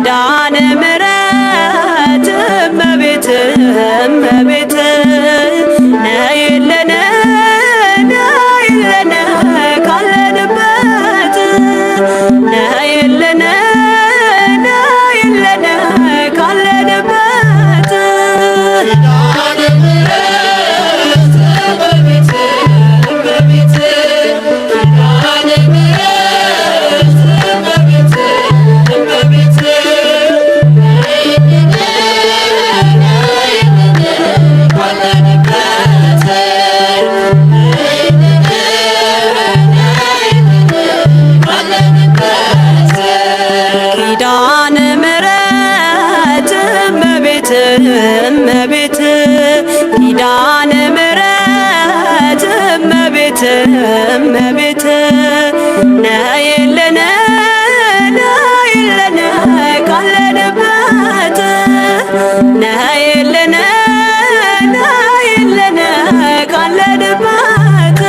ኪዳነ ምሕረት እመቤት እመቤት ነይልን ነይልን ካለንበት ነይልን ነይልን ካለንበት እመቤት ኪዳነ ምሕረት እመቤት እመቤት ነይልን ነይልን ካለንበት ነይልን ነይልን ካለንበት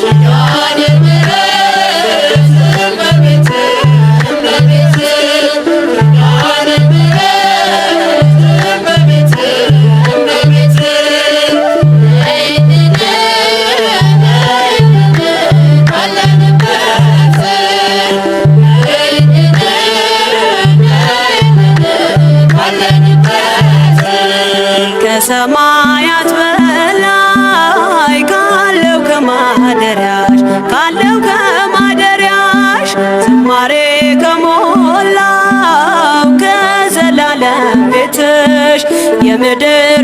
ኪዳነ ምሕረት እመቤት እመቤት ከሰማያት በላይ ካለው ከማደሪያሽ ዝማሬ ከሞላው ከዘላለም ቤትሽ የምድር